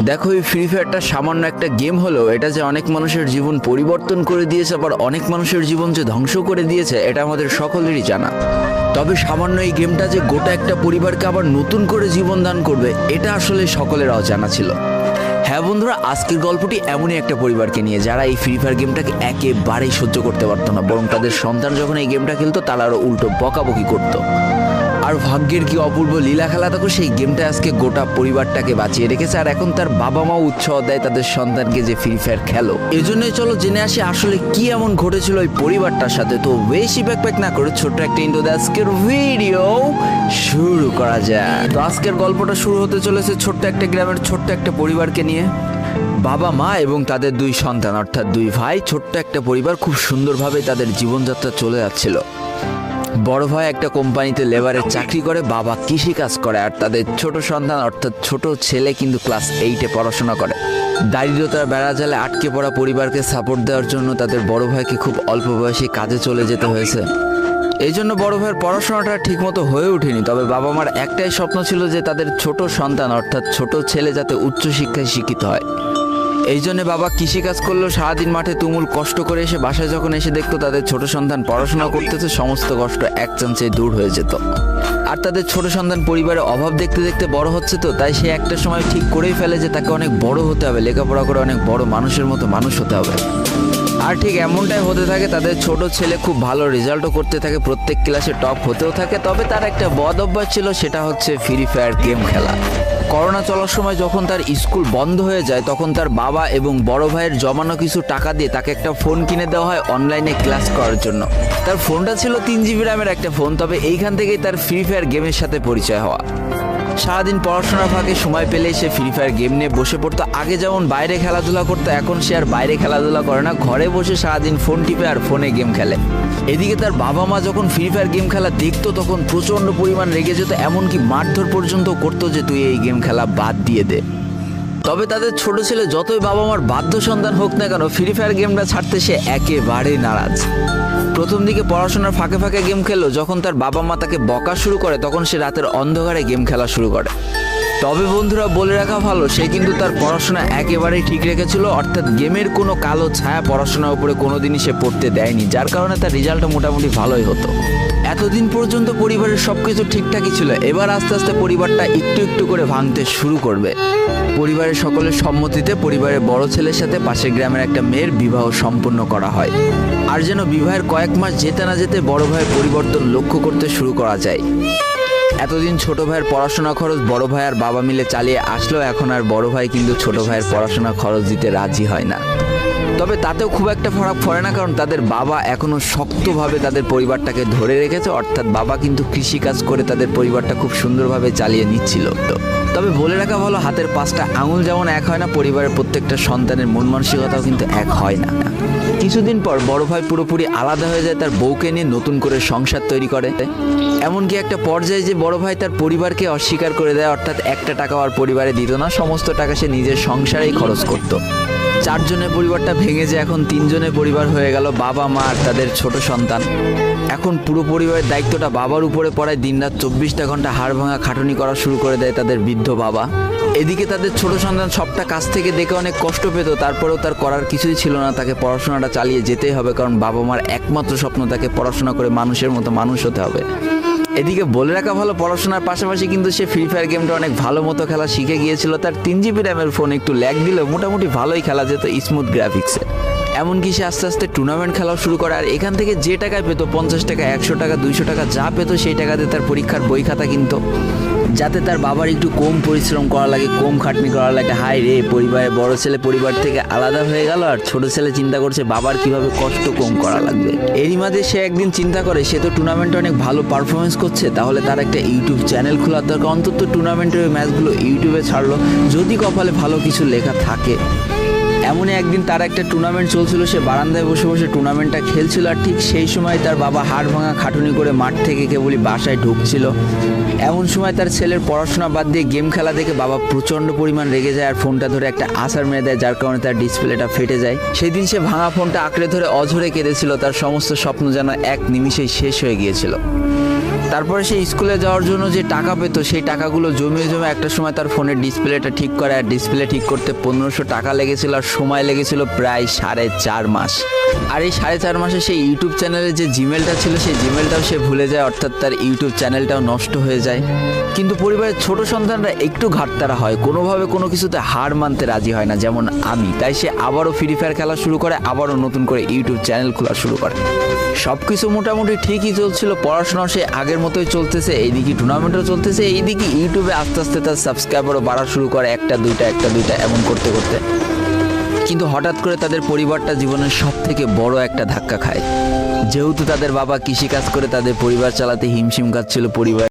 দেখো, এই ফ্রি ফায়ারটা সামান্য একটা গেম হলেও এটা যে অনেক মানুষের জীবন পরিবর্তন করে দিয়েছে, আবার অনেক মানুষের জীবন যে ধ্বংস করে দিয়েছে, এটা আমাদের সকলেরই জানা। তবে সামান্য এই গেমটা যে গোটা একটা পরিবারকে আবার নতুন করে জীবন দান করবে, এটা আসলে সকলের অজানা ছিল। হ্যাঁ বন্ধুরা, আজকের গল্পটি এমনই একটা পরিবারকে নিয়ে যারা এই ফ্রি ফায়ার গেমটাকে একেবারেই সহ্য করতে পারতো না, বরং তাদের সন্তান যখন এই গেমটা খেলতো তারা আরও উল্টো বকাবকি করতো। আর ভাগ্যের কি অপূর্ব লীলা খেলা, দেখো সেই গেমটা আজকে গোটা পরিবারটাকে বাঁচিয়ে রেখেছে। আর এখন তার বাবা মাও উৎসাহ দেয় তাদের সন্তানকে যে ফ্রি ফায়ার খেলো। এই জন্যই চলো জেনে আসি আসলে কি এমন ঘটেছিল ওই পরিবারটার সাথে। তো বেশি ব্যাকপ্যাক না করে ছোট্ট একটা ইন্ট্রো দিয়ে আজকের ভিডিও শুরু করা যায়। তো আজকের গল্পটা শুরু হতে চলেছে ছোট্ট একটা গ্রামের ছোট্ট একটা পরিবারকে নিয়ে। বাবা মা এবং তাদের দুই সন্তান অর্থাৎ দুই ভাই, ছোট্ট একটা পরিবার, খুব সুন্দরভাবে তাদের জীবনযাত্রা চলে যাচ্ছিল। বড় ভাই একটা কোম্পানিতে লেবারের চাকরি করে, বাবা কৃষি কাজ করে, আর তাদের ছোট সন্তান অর্থাৎ ছোট ছেলে কিন্তু ক্লাস 8-এ পড়াশোনা করে। দারিদ্রতার বেড়াজালে আটকে পড়া পরিবারকে সাপোর্ট দেওয়ার জন্য তাদের বড় ভাইকে খুব অল্প বয়সে কাজে চলে যেতে হয়েছে। এই জন্য বড় ভাইয়ের পড়াশোনাটা ঠিকমতো হয়ে ওঠেনি। তবে বাবা মার একটাই স্বপ্ন ছিল যে তাদের ছোট সন্তান অর্থাৎ ছোট ছেলে যাতে উচ্চশিক্ষায় শিক্ষিত হয়। এই জন্য বাবা কৃষিকাজ করলেও সারাদিন মাঠে তুমুল কষ্ট করে এসে বাসায় যখন এসে দেখতো তাদের ছোট সন্তান পড়াশোনা করতেছে, সমস্ত কষ্ট এক চান্সে দূর হয়ে যেত। আর তাদের ছোট সন্তান পরিবারের অভাব দেখতে দেখতে বড় হচ্ছে, তো তাই সে একটা সময় ঠিক করেই ফেলে যে তাকে অনেক বড় হতে হবে, লেখাপড়া করে অনেক বড় মানুষের মতো মানুষ হতে হবে। আর ঠিক এমনটাই হতে থাকে। তাদের ছোট ছেলে খুব ভালো রেজাল্টও করতে থাকে, প্রত্যেক ক্লাসে টপ হতেও থাকে। তবে তার একটা বদ অভ্যাস ছিল, সেটা হচ্ছে ফ্রি ফায়ার গেম খেলা। করোনা চলার সময় যখন তার স্কুল বন্ধ হয়ে যায়, তখন তার বাবা এবং বড় ভাইয়ের জমানো কিছু টাকা দিয়ে তাকে একটা ফোন কিনে দেওয়া হয় অনলাইনে ক্লাস করার জন্য। তার ফোনটা ছিল 3 GB র্যামের একটা ফোন। তবে এইখান থেকেই তার ফ্রি ফায়ার গেমের সাথে পরিচয় হওয়া। সারাদিন পড়াশোনার ফাঁকে সময় পেলেই সে ফ্রি ফায়ার গেম নিয়ে বসে পড়তো। আগে যেমন বাইরে খেলাধুলা করতো, এখন সে আর বাইরে খেলাধুলা করে না, ঘরে বসে সারাদিন ফোন টিপে আর ফোনে গেম খেলে। এদিকে তার বাবা মা যখন ফ্রি ফায়ার গেম খেলা দেখতো তখন প্রচণ্ড পরিমাণ রেগে যেত, এমনকি মারধর পর্যন্ত করতো যে তুই এই গেম খেলা বাদ দিয়ে দে। তবে তাদের ছোট ছেলে যতই বাবা মার বাধ্য সন্তান হোক না কেন, ফ্রি ফায়ার গেমটা ছাড়তে সে একেবারেই নারাজ। প্রথম দিকে পড়াশোনার ফাঁকে ফাঁকে গেম খেললো, যখন তার বাবা মা তাকে বকা শুরু করে তখন সে রাতের অন্ধকারে গেম খেলা শুরু করে। তবে বন্ধুরা বলে রাখা ভালো, সে কিন্তু তার পড়াশোনা একেবারেই ঠিক রেখেছিল, অর্থাৎ গেমের কোনো কালো ছায়া পড়াশোনার উপরে কোনোদিনই সে পড়তে দেয়নি, যার কারণে তার রেজাল্টটা মোটামুটি ভালোই হতো। এতদিন পর্যন্ত পরিবারের সবকিছু ঠিকঠাকই ছিল, এবার আস্তে আস্তে পরিবারটা একটু একটু করে ভাঙতে শুরু করবে। পরিবারের সকলের সম্মতিতে পরিবারের বড় ছেলের সাথে পাশের গ্রামের একটা মেয়ের বিবাহ সম্পন্ন করা হয়। আর যেন বিবাহের কয়েক মাস যেতে না যেতে বড় ভাইয়ের পরিবর্তন লক্ষ্য করতে শুরু করা যায়। এতদিন ছোট ভাইয়ের পড়াশোনা খরচ বড় ভাই আর বাবা মিলে চালিয়ে আসলো, এখন আর বড় ভাই কিন্তু ছোট ভাইয়ের পড়াশোনা খরচ দিতে রাজি হয় না। তবে তাতেও খুব একটা ফারাক পড়ে না, কারণ তাদের বাবা এখনো শক্তভাবে তাদের পরিবারটাকে ধরে রেখেছে, অর্থাৎ বাবা কিন্তু কৃষিকাজ করে তাদের পরিবারটা খুব সুন্দরভাবে চালিয়ে নিচ্ছিল। তবে বলে রাখা ভালো, হাতের 5টা আঙুল যেমন এক হয় না, পরিবারের প্রত্যেকটা সন্তানের মন মানসিকতাও কিন্তু এক হয় না। কিছুদিন পর বড় ভাই পুরোপুরি আলাদা হয়ে যায়, তার বউকে নিয়ে নতুন করে সংসার তৈরি করে। এমনকি একটা পর্যায়ে যে বড় ভাই তার পরিবারকে অস্বীকার করে দেয়, অর্থাৎ একটা টাকাও আর পরিবারে দিত না, সমস্ত টাকা সে নিজের সংসারেই খরচ করত। 4 জনের পরিবারটা ভেঙে যায় এখন 3 জনের পরিবার হয়ে গেল, বাবা মা আর তাদের ছোট সন্তান। এখন পুরো পরিবারের দায়িত্বটা বাবার উপরে পড়ায়, দিনরাত 24টা ঘন্টা হাড় ভাঙা খাটুনি করা শুরু করে দেয় তাদের বৃদ্ধ বাবা। এদিকে তাদের ছোট সন্তান সবটা কাছ থেকে দেখে অনেক কষ্ট পেত, তারপরেও তার করার কিছুই ছিল না, তাকে পড়াশোনাটা চালিয়ে যেতেই হবে, কারণ বাবা মার একমাত্র স্বপ্ন তাকে পড়াশোনা করে মানুষের মতো মানুষ হতে হবে। এদিকে বলে রাখা ভালো, পড়াশোনার পাশাপাশি কিন্তু সে ফ্রি ফায়ার গেমটা অনেক ভালো মতো খেলা শিখে গিয়েছিল। তার 3 GB র্যামের ফোন একটু ল্যাগ দিলেও মোটামুটি ভালোই খেলা যেত স্মুথ গ্রাফিক্সে। এমনকি সে আস্তে আস্তে টুর্নামেন্ট খেলাও শুরু করে। আর এখান থেকে যে টাকায় পেতো, 50 টাকা 100 টাকা 200 টাকা যা পেতো, সেই টাকাতে তার পরীক্ষার বই খাতা কিনতো, যাতে তার বাবার একটু কম পরিশ্রম করা লাগে, কম খাটনি করা লাগে। হাই রে, পরিবারের বড় ছেলে পরিবার থেকে আলাদা হয়ে গেল, আর ছোট ছেলে চিন্তা করছে বাবার কিভাবে কষ্ট কম করা লাগবে। এরই মাঝে সে একদিন চিন্তা করে, সে তো টুর্নামেন্টে অনেক ভালো পারফরমেন্স করছে, তাহলে তার একটা ইউটিউব চ্যানেল খোলা দরকার, অন্তত টুর্নামেন্টের ম্যাচগুলো ইউটিউবে ছাড়লো, যদি কপালে ভালো কিছু লেখা থাকে। এমনই একদিন তার একটা টুর্নামেন্ট চলছিল, সে বারান্দায় বসে বসে টুর্নামেন্টটা খেলছিল, আর ঠিক সেই সময় তার বাবা হাড় ভাঙা খাটুনি করে মাঠ থেকে কেবলই বাসায় ঢুকছিল। এমন সময় তার ছেলের পড়াশোনা বাদ দিয়ে গেম খেলা দেখে বাবা প্রচণ্ড পরিমাণ রেগে যায়, আর ফোনটা ধরে একটা আছাড় মেরে দেয়, যার কারণে তার ডিসপ্লেটা ফেটে যায়। সেই দিন সে ভাঙা ফোনটা আঁকড়ে ধরে অঝরে কেঁদেছিল, তার সমস্ত স্বপ্ন যেন এক নিমিষেই শেষ হয়ে গিয়েছিল। তারপরে সে স্কুলে যাওয়ার জন্য যে টাকা পেতো সেই টাকাগুলো জমিয়ে জমে একটা সময় তার ফোনের ডিসপ্লেটা ঠিক করে, আর ডিসপ্লে ঠিক করতে 1500 টাকা লেগেছিল, আর সময় লেগেছিল প্রায় 4.5 মাস। আর এই 4.5 মাসে সেই ইউটিউব চ্যানেলের যে জিমেলটা ছিল সেই জিমেলটাও সে ভুলে যায়, অর্থাৎ তার ইউটিউব চ্যানেলটাও নষ্ট হয়ে যায়। কিন্তু পরিবারের ছোট সন্তানরা একটু ঘাটতারা হয়, কোনোভাবে কোনো কিছুতে হার মানতে রাজি হয় না, যেমন আমি। তাই সে আবারও ফ্রি ফায়ার খেলা শুরু করে, আবারও নতুন করে ইউটিউব চ্যানেল খোলা শুরু করে। সব কিছু মোটামুটি ঠিকই চলছিল, পড়াশোনাও সে আগের মতোই চলতেছে, এইদিকে টুর্নামেন্টও চলতেছে, এইদিকে ইউটিউবে আস্তে আস্তে তার সাবস্ক্রাইবারও বাড়া শুরু করে, একটা দুইটা এমন করতে করতে। কিন্তু হঠাৎ করে তাদের পরিবারটা জীবনের সব থেকে বড় একটা ধাক্কা খায়। যেহেতু তাদের বাবা কৃষিকাজ করে তাদের পরিবার চালাতে হিমশিম খাচ্ছিল, পরিবার